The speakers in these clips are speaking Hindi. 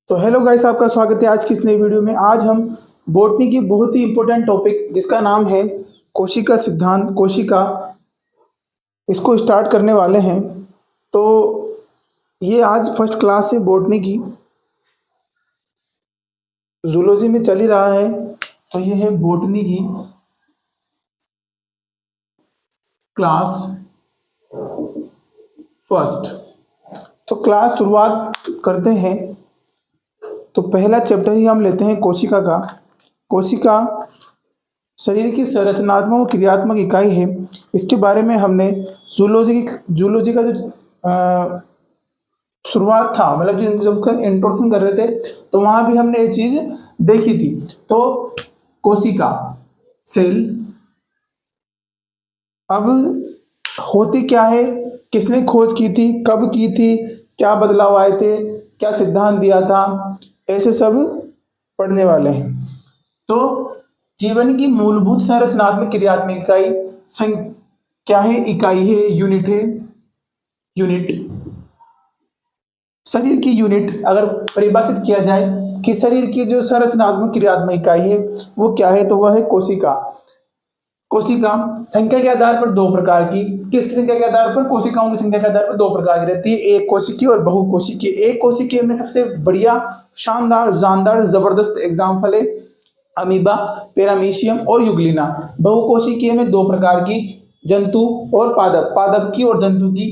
तो हेलो गाइस, आपका स्वागत है आज की इस नई वीडियो में। आज हम बॉटनी की बहुत ही इंपॉर्टेंट टॉपिक जिसका नाम है कोशिका सिद्धांत, कोशिका, इसको स्टार्ट करने वाले हैं। तो ये आज फर्स्ट क्लास है बॉटनी की, जूलॉजी में चल ही रहा है। तो ये है बॉटनी की क्लास फर्स्ट। तो क्लास शुरुआत करते हैं। तो पहला चैप्टर ही हम लेते हैं कोशिका का। कोशिका शरीर की संरचनात्मक और क्रियात्मक इकाई है। इसके बारे में हमने जूलॉजी का जो शुरुआत था, मतलब जब इंट्रोडक्शन कर रहे थे तो वहां भी हमने ये चीज देखी थी। तो कोशिका सेल अब होती क्या है, किसने खोज की थी, कब की थी, क्या बदलाव आए थे, क्या सिद्धांत दिया था, ऐसे सब पढ़ने वाले हैं। तो जीवन की मूलभूत संरचनात्मक क्रियात्मक इकाई क्या है, इकाई है, यूनिट है। यूनिट शरीर की यूनिट अगर परिभाषित किया जाए कि शरीर की जो संरचनात्मक क्रियात्मक इकाई है वो क्या है, तो वह है कोशिका। कोशिका संख्या के आधार पर दो प्रकार की, किसकी संख्या के आधार पर, कोशिकाओं की संख्या के आधार पर दो प्रकार की रहती है, एक कोशिकीय और बहुकोशिकीय। एक कोशिकीय में सबसे बढ़िया, शानदार, जानदार, जबरदस्त एग्जाम्पल है अमीबा, पैरामीशियम और यूग्लिना। बहुकोशिकीय में दो प्रकार की, जंतु और पादप। पादप की और जंतु की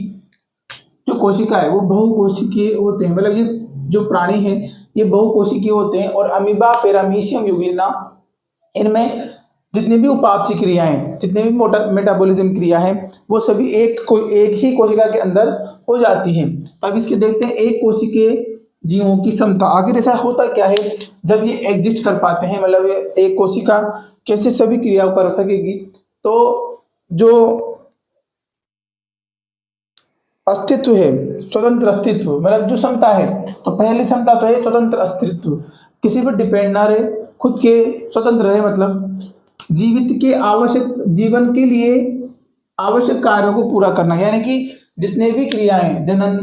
जो कोशिका है वो बहुकोशिकीय होते हैं, मतलब ये जो प्राणी है ये बहुकोशिकीय होते हैं। और अमीबा, पैरामीशियम, यूग्लिना, इनमें जितनी भी उपापचय क्रियाएं, जितने भी मेटाबॉलिज्म क्रिया है वो सभी एक ही कोशिका के अंदर हो जाती है। तो अब इसके देखते हैं एक कोशिकीय जीवों की क्षमता। आखिर ऐसा होता क्या है जब ये एग्जिस्ट कर पाते हैं, मतलब एक कोशिका कैसे सभी क्रियाओं कर सकेगी। तो जो अस्तित्व है, स्वतंत्र अस्तित्व, मतलब जो क्षमता है, तो पहली क्षमता तो है स्वतंत्र अस्तित्व, किसी पर डिपेंड ना रहे, खुद के स्वतंत्र रहे, मतलब जीवित के आवश्यक, जीवन के लिए आवश्यक कार्यों को पूरा करना। यानी कि जितने भी क्रियाएं, जनन,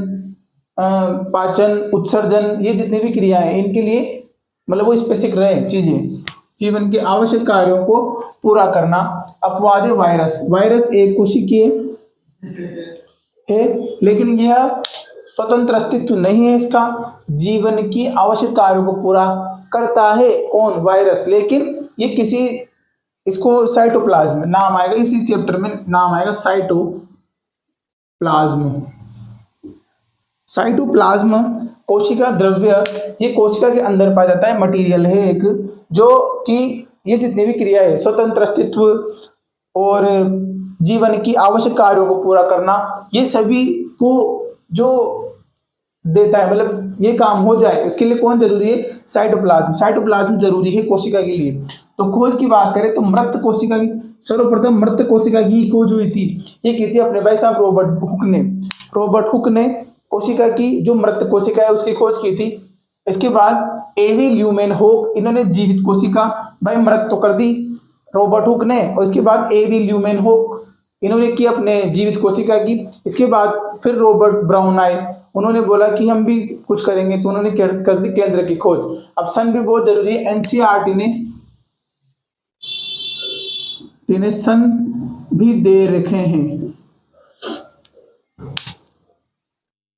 पाचन, उत्सर्जन, ये जितनी भी क्रियाएं, इनके लिए मतलब वो स्पेसिफिक रहे चीजें, जीवन के आवश्यक कार्यों को पूरा करना। अपवाद है वायरस। वायरस एक कोशिकीय है, लेकिन यह स्वतंत्र अस्तित्व नहीं है इसका, जीवन की आवश्यक कार्यों को पूरा करता है कौन, वायरस। लेकिन ये किसी, इसको साइटोप्लाज्म नाम आएगा, इसी चैप्टर में नाम आएगा साइटोप्लाज्म। साइटोप्लाज्म कोशिका द्रव्य, ये कोशिका के अंदर पाया जाता है, मटेरियल है एक, जो कि ये जितनी भी क्रिया है, स्वतंत्र अस्तित्व और जीवन की आवश्यक कार्यों को पूरा करना, ये सभी को जो देता है, मतलब ये काम हो जाए इसके लिए कौन जरूरी है, साइटोप्लाज्म। साइटोप्लाज्म जरूरी है कोशिका के लिए। तो खोज की बात करें तो मृत कोशिका की, सर्वप्रथम मृत कोशिका की खोज हुई थी, ये की थी अपने भाई साहब रॉबर्ट हुक ने। रॉबर्ट हुक ने कोशिका की, जो मृत कोशिका है उसकी खोज की थी। इसके बाद एवी ल्यूमेन होक, इन्होंने जीवित कोशिका, भाई मृत तो कर दी रॉबर्ट हुक ने, और इसके बाद एवी ल्यूमेन होक, इन्होंने की अपने जीवित कोशिका की। इसके बाद फिर रॉबर्ट ब्राउन आए, उन्होंने बोला कि हम भी कुछ करेंगे, तो उन्होंने कर दी केंद्र की खोज। अब सन भी बहुत जरूरी है, एनसीईआरटी ने सन भी दे रखे हैं।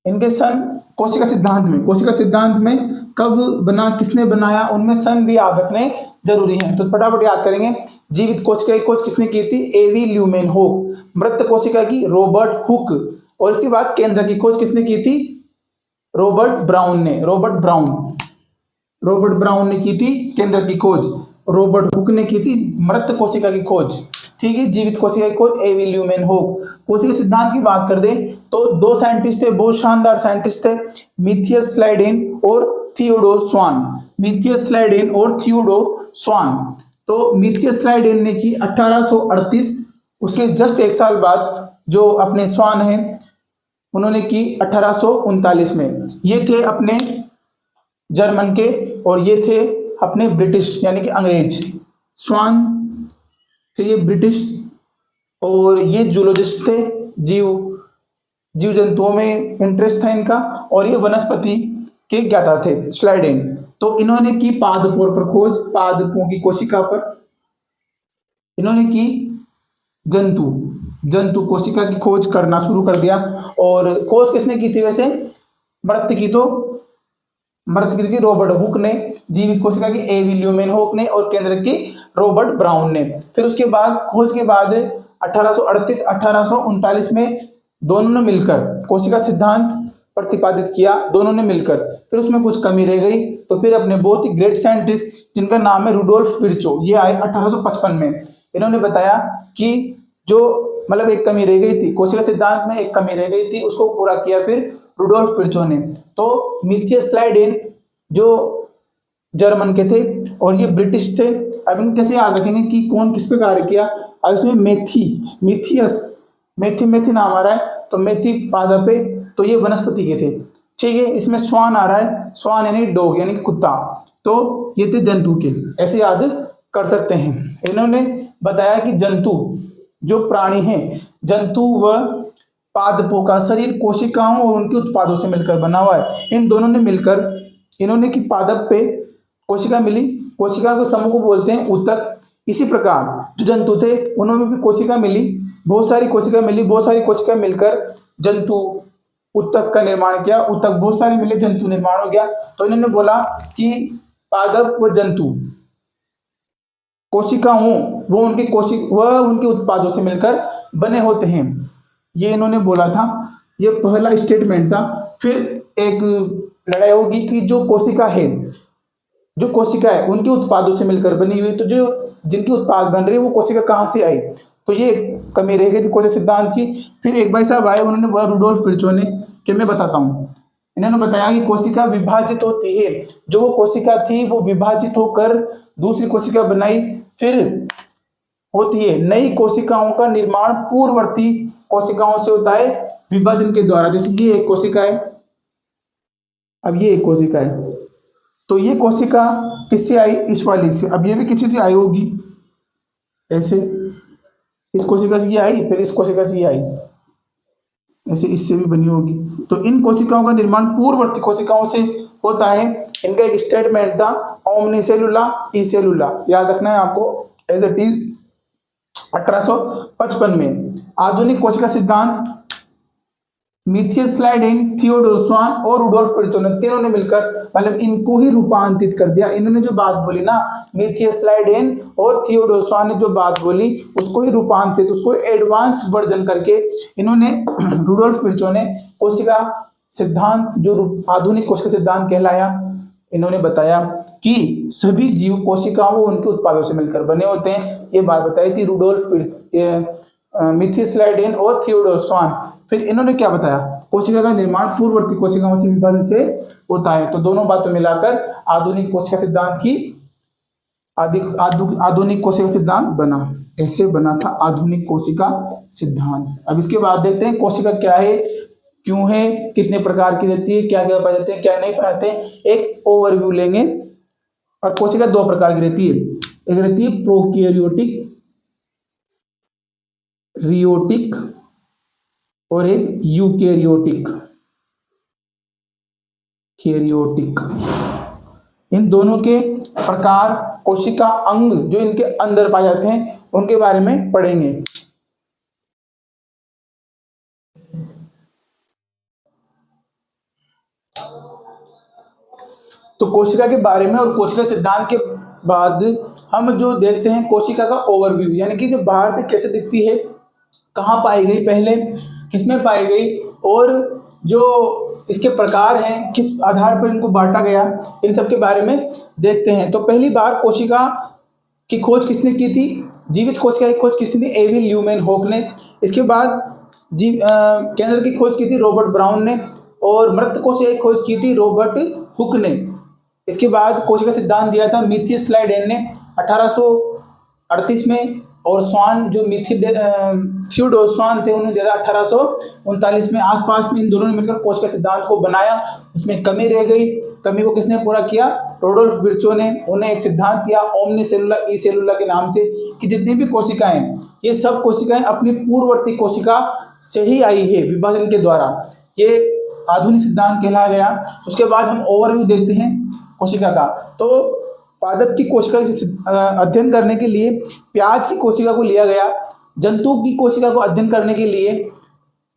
इनके सन कोशिका सिद्धांत में, कोशिका सिद्धांत में कब बना, किसने बनाया, उनमें सन भी याद रखने जरूरी है। तो फटाफट याद करेंगे। जीवित कोशिका की खोज किसने की थी, एवी ल्यूमेन होक। मृत कोशिका की रॉबर्ट हुक। और इसके बाद केंद्र की खोज किसने की थी, रॉबर्ट ब्राउन ने। रॉबर्ट ब्राउन ने की थी केंद्र की खोज, रॉबर्ट हुक ने की थी मृत कोशिका की खोज। ठीक है, जीवित कोशिका की खोज एवी ल्यूमेन होक। कोशिका सिद्धांत की बात कर दे तो दो साइंटिस्ट थे, बहुत शानदार साइंटिस्ट थे, मिथियस स्लाइडेन और थियोडोर स्वान। मिथियस स्लाइडेन और थियोडोर स्वान। तो मिथियस स्लाइडेन ने की 1838, उसके जस्ट एक साल बाद जो अपने स्वान है उन्होंने की 1839 में। ये थे अपने जर्मन के, और ये थे अपने ब्रिटिश यानी कि अंग्रेज। स्वान थे ये ब्रिटिश, और ये जूलॉजिस्ट थे, जीव जंतुओं में इंटरेस्ट था इनका, और ये वनस्पति के ज्ञाता थे स्लाइडेन। तो इन्होंने की पादपों पर खोज, पादपों की कोशिका पर इन्होंने की जंतु जंतु कोशिका की खोज करना शुरू कर दिया। और खोज किसने की थी वैसे? मृत की तो मृत की रॉबर्ट हुक ने, जीवित कोशिका की एवी ल्यूमेन हुक ने और केंद्र की रॉबर्ट ब्राउन ने। फिर उसके बाद खोज के बाद 1838-1839 में दोनों ने मिलकर कोशिका सिद्धांत प्रतिपादित किया, दोनों ने मिलकर। फिर उसमें कुछ कमी रह गई, तो फिर अपने बहुत ही ग्रेट साइंटिस्ट जिनका नाम है रुडोल्फ विर्चो, ये आए 1855 में। इन्होंने बताया कि जो मतलब एक कमी रह गई थी कोशिका सिद्धांत में, एक कमी रह गई थी, उसको पूरा किया फिर रुडोल्फ विर्चो ने। तो मिथियस स्लाइडेन जो जर्मन के थे और ये ब्रिटिश थे। अब इन कैसे याद रखेंगे कि कौन किस पे कार्य किया? अब इसमें मेथी नाम आ रहा है, तो मेथी पादप पे, तो ये वनस्पति के थे। ठीक है, इसमें स्वान आ रहा है, स्वान यानी डॉग यानी कुत्ता, तो ये थे जंतु के, ऐसे याद कर सकते हैं। इन्होंने बताया कि जंतु जो प्राणी हैं, जंतु व पादपों का शरीर कोशिकाओं और उनके उत्पादों से मिलकर बना हुआ है। इन दोनों ने मिलकर इन्होंने की पादप पे कोशिका मिली, कोशिका के समूह को बोलते हैं ऊतक। इसी प्रकार जो जंतु थे उन्होंने भी कोशिका मिली, बहुत सारी कोशिका मिलकर जंतु ऊतक का निर्माण किया, ऊतक बहुत सारे मिले, जंतु निर्माण हो गया। तो इन्होंने बोला कि पादप व जंतु कोशिकाओं वो उनके उत्पादों से मिलकर बने होते हैं, ये इन्होंने बोला था। ये पहला स्टेटमेंट था। फिर एक लड़ाई होगी कि जो कोशिका है उनके उत्पादों से मिलकर बनी हुई, तो जो जिनकी उत्पाद बन रही है वो कोशिका कहाँ से आई, तो ये कमी रह गई थी कोशिका सिद्धांत की। फिर एक भाई साहब आए, उन्होंने बोला रुडोल्फ विर्चो ने कि मैं बताता हूँ। इन्होंने बताया कि कोशिका विभाजित होती है, जो वो कोशिका थी वो विभाजित होकर दूसरी कोशिका बनाई, फिर होती है नई कोशिकाओं का निर्माण पूर्ववर्ती कोशिकाओं से होता है विभाजन के द्वारा। जैसे ये एक कोशिका है, अब ये एक कोशिका है, तो ये कोशिका किससे आई? इस वाली से। अब ये भी किसी से आई होगी, ऐसे इस कोशिका से ये आई, फिर इस कोशिका से ये आई, ऐसे इससे भी बनी होगी। तो इन कोशिकाओं का निर्माण पूर्ववर्ती कोशिकाओं से होता है। इनका एक स्टेटमेंट था ओमनीसेलुला ई सेलुला, याद रखना है आपको एज इट इज। 1855 में आधुनिक कोशिका सिद्धांत मिथियस स्लाइडेन, थियोडोर स्वान और रुडोल्फ विर्चो ने तीनों ने मिलकर मतलब इनको ही रूपांतरित कर दिया। इन्होंने जो बात बोली ना, मिथियस स्लाइडेन और थियोडोर स्वान ने जो बात बोली उसको ही रूपांतरित, उसको एडवांस वर्जन करके इन्होंने रुडोल्फ विर्चो ने कोशिका सिद्धांत जो आधुनिक कोशिका सिद्धांत कहलाया, इन्होंने बताया कि सभी जीव कोशिकाओं उनके उत्पादों से मिलकर बने होते हैं। ये बात बताई थी रुडोल्फ मिथियस स्लाइडेन और थियोडोर स्वान। फिर इन्होंने क्या बताया? कोशिका का निर्माण पूर्ववर्ती कोशिकाओं से विभाजन से होता है। तो दोनों बातों मिलाकर आधुनिक कोशिका सिद्धांत की आधुनिक कोशिका सिद्धांत बना। ऐसे बना था आधुनिक कोशिका सिद्धांत। अब इसके बाद देखते हैं कोशिका क्या है, क्यों है, कितने प्रकार की रहती है, क्या क्या पाए जाते हैं, क्या नहीं पाए जाते हैं, एक ओवरव्यू लेंगे। और कोशिका दो प्रकार की रहती है, एक रहती है प्रोकैरियोटिक रियोटिक और एक यूकैरियोटिक कैरियोटिक। इन दोनों के प्रकार, कोशिका अंग जो इनके अंदर पाए जाते हैं उनके बारे में पढ़ेंगे। तो कोशिका के बारे में और कोशिका सिद्धांत के बाद हम जो देखते हैं कोशिका का ओवरव्यू, यानी कि जो बाहर से कैसे दिखती है, कहाँ पाई गई पहले, किसमें पाई गई, और जो इसके प्रकार हैं, किस आधार पर इनको बांटा गया, इन सब के बारे में देखते हैं। तो पहली बार कोशिका की खोज किसने की थी? जीवित कोशिका की खोज किसने थी? एवी ल्यूमेन हुक ने। इसके बाद केंद्र की खोज की थी रॉबर्ट ब्राउन ने, और मृत कोशिका की खोज की थी रॉबर्ट हुक ने। इसके बाद कोशिका सिद्धांत दिया था मिथियस स्लाइडेन ने 1838 में, और स्वान जो थियोडोर स्वान थे उन्होंने दिया था 1839 में। आसपास में इन दोनों ने मिलकर कोशिका सिद्धांत को बनाया। उसमें कमी रह गई, कमी को किसने पूरा किया? रुडोल्फ विर्चो ने। उन्हें एक सिद्धांत दिया ओमनी सेलुला ई सेलुला के नाम से, कि जितनी भी कोशिकाएं, ये सब कोशिकाएं अपनी पूर्ववर्ती कोशिका से ही आई है विभाजन के द्वारा। ये आधुनिक सिद्धांत कहलाया गया। उसके बाद हम ओवरव्यू देखते हैं कोशिका का। तो पादप की कोशिका अध्ययन करने के लिए प्याज की कोशिका को लिया गया, जंतु की कोशिका को अध्ययन करने के लिए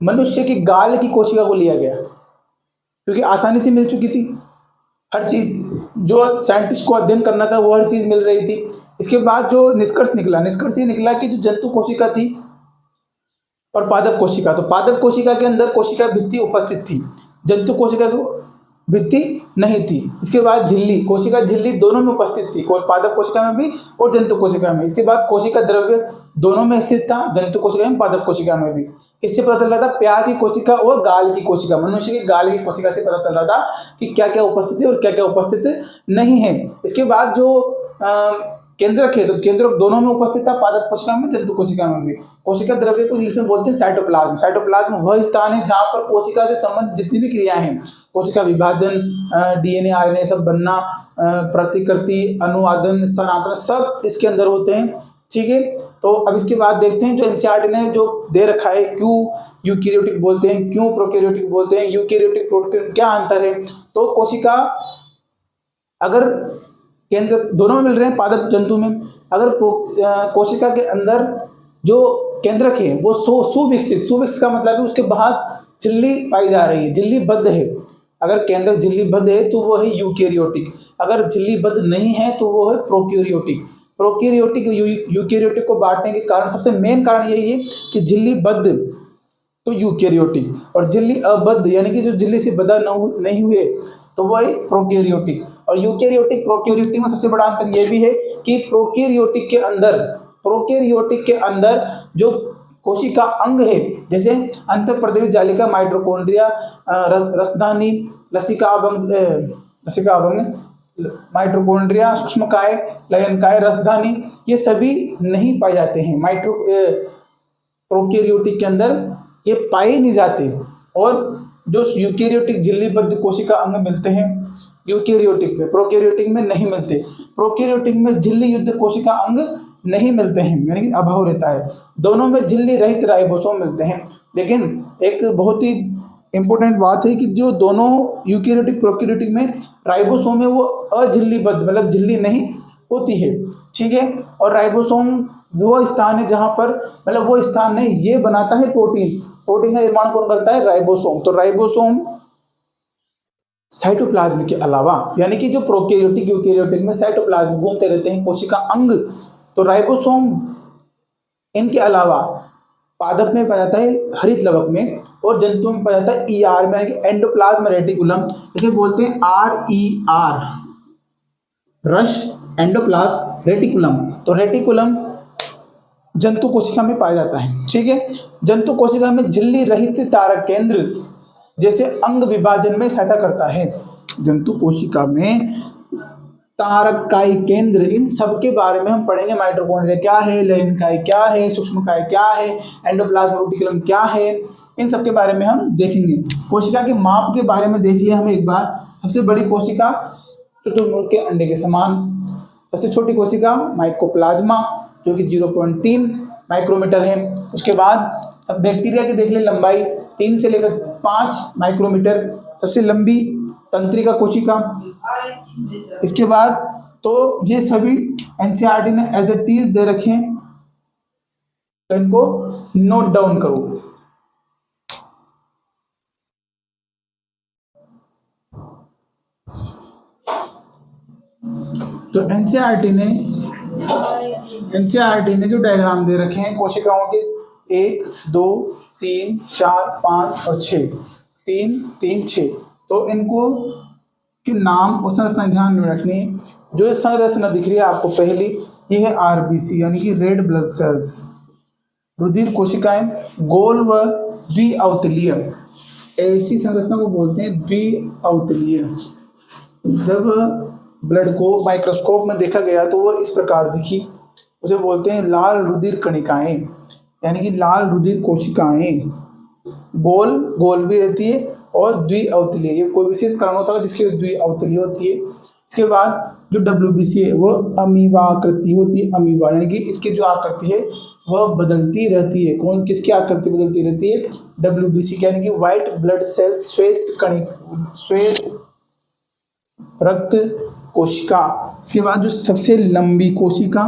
मनुष्य की गाल की कोशिका को लिया गया, क्योंकि आसानी से मिल चुकी थी हर चीज, जो साइंटिस्ट को अध्ययन करना था वो हर चीज मिल रही थी। इसके बाद जो निष्कर्ष ये निकला कि जो जंतु कोशिका थी और पादप कोशिका, तो पादप कोशिका के अंदर कोशिका भित्ति उपस्थित थी, जंतु कोशिका को भित्ति नहीं थी। इसके बाद झिल्ली, कोशिका झिल्ली दोनों में उपस्थित थी, पादप कोशिका में भी और जंतु कोशिका में। इसके बाद कोशिका द्रव्य दोनों में स्थित था, जंतु कोशिका में, पादप कोशिका में भी। इससे पता चल रहा था प्याज की कोशिका और गाल की कोशिका, मनुष्य की गाल की कोशिका से पता चल रहा था कि क्या क्या उपस्थित है और क्या क्या उपस्थित नहीं है। इसके बाद जो केंद्रक है, तो केंद्रक दोनों में उपस्थित था, पादप कोशिका में, जंतु कोशिका में भी। कोशिका द्रव्य को इंग्लिश में बोलते हैं साइटोप्लाज्म। साइटोप्लाज्म वह स्थान है जहां पर कोशिका से संबंधित जितनी भी क्रियाएं हैं, कोशिका विभाजन, डीएनए आरएनए सब बनना, प्रतिकृति, अनुवादन, स्थानांतरण, सब इसके अंदर होते हैं। ठीक है, तो अब इसके बाद देखते हैं जो एनसीईआरटी ने जो दे रखा है, क्यों यूकैरियोटिक बोलते हैं, क्यों प्रोकैरियोटिक बोलते हैं, यूकैरियोटिक प्रोकैरियोटिक क्या अंतर है। तो कोशिका अगर केंद्र दोनों में मिल रहे हैं, पादप जंतु में, अगर कोशिका के अंदर जो केंद्रक है वो सुविकसित का मतलब है उसके बाहर झिल्ली पाई जा रही है, झिल्लीबद्ध है। अगर केंद्रक झिल्लीबद्ध है तो वो है यूकैरियोटिक, अगर झिल्लीबद्ध नहीं है तो वो है प्रोकैरियोटिक। प्रोकैरियोटिक यूकैरियोटिक को बांटने के कारण सबसे मेन कारण यही है कि झिल्लीबद्ध तो यूकैरियोटिक, और झिल्ली अबद्ध यानी कि जो झिल्ली से बद्ध नहीं हुए तो वो है प्रोकैरियोटिक। और यूकैरियोटिक प्रोकैरियोटिक में सबसे बड़ा अंतर यह भी है कि प्रोकैरियोटिक के अंदर जो कोशिका अंग है, जैसे अंतःप्रदेश जालिका, माइटोकॉन्ड्रिया, रसधानी, लसिकाभंग, माइटोकॉन्ड्रिया, सूक्ष्मकाय, लयनकाय, रसधानी, ये सभी नहीं पाए जाते हैं प्रोकैरियोटिक के अंदर, ये पाए नहीं जाते। और जो यूकैरियोटिक झिल्लीबद्ध कोशिका अंग मिलते हैं यूकैरियोटिक में, प्रोकैरियोटिक में नहीं मिलते। प्रोकैरियोटिक में झिल्ली युक्त कोशिका अंग नहीं मिलते हैं, यानी कि अभाव रहता है। दोनों में झिल्ली रहित राइबोसोम मिलते हैं। लेकिन एक बहुत ही इंपॉर्टेंट बात है कि जो दोनों यूकैरियोटिक प्रोकैरियोटिक में राइबोसोम है वो अझिल्लीबद्ध, मतलब झिल्ली नहीं होती है। ठीक है, और राइबोसोम वो स्थान है जहां पर, मतलब वो स्थान नहीं, ये बनाता है प्रोटीन का निर्माण कौन करता है, राइबोसोम। तो राइबोसोम साइटोप्लाज्म के अलावा, यानी कि जो प्रोकैरियोटिक यूकैरियोटिक में साइटोप्लाज्म घूमते रहते हैं कोशिका अंग, तो राइबोसोम इनके अलावा पादप में पाया जाता है हरित लवक में, और जंतु में पाया जाता है ईआर में, यानी कि एंडोप्लाज्म रेटिकुलम, इसे बोलते हैं RER, रश एंडोप्लाज्म रेटिकुलम। तो रेटिकुलम जंतु कोशिका में पाया जाता है। ठीक है, जंतु कोशिका में झिल्ली रहित तारक केंद्र जैसे अंग विभाजन में सहायता करता है। जंतु कोशिका में तारककाय केंद्र, इन सब के बारे में हम पढ़ेंगे। माइटोकॉन्ड्रिया क्या है, लयनकाय क्या है, सूक्ष्मकाय क्या है, एंडोप्लाज्म रेटिकुलम क्या है, इन सब के बारे में हम देखेंगे। कोशिका के माप के बारे में देख लिया हमें एक बार। सबसे बड़ी कोशिका शुतुरमुर्ग के अंडे के समान, सबसे छोटी कोशिका माइकोप्लाज्मा जो कि 0.3 माइक्रोमीटर है। उसके बाद सब बैक्टीरिया की देख ले लंबाई 3 से लेकर 5 माइक्रोमीटर, सबसे लंबी तंत्रिका कोशिका। इसके बाद तो ये सभी एनसीईआरटी ने एज इट इज दे रखे हैं, तो इनको नोट डाउन करो। तो एनसीईआरटी ने जो डायग्राम दे रखे हैं कोशिकाओं के 1, 2, 3, 4, 5 और 6, 3, 3, 6, तो इनको के नाम और संरचना ध्यान में रखनी है। जो संरचना दिख रही है आपको पहली, ये है आरबीसी यानी कि रेड ब्लड सेल्स, रुधिर कोशिकाएं, गोल व द्विअवतलीय, ऐसी संरचना को बोलते हैं द्विअवतलीय। जब ब्लड को माइक्रोस्कोप में देखा गया तो वो इस प्रकार दिखी, उसे बोलते हैं लाल रुधिर कणिकाएं, यानी कि लाल रुधिर कोशिकाएं, गोल भी रहती है और द्विअवतलीय। ये कोई विशेष कारण होता है जिसके द्विअवतलीय होती है। इसके बाद जो WBC है वो अमीबा आकृति होती है, अमीबा यानी कि इसकी जो आकृति है वह बदलती रहती है। कौन किसकी आकृति बदलती रहती है? WBC यानी कि व्हाइट ब्लड सेल, श्वेत कणिक, श्वेत रक्त कोशिका। इसके बाद जो सबसे लंबी कोशिका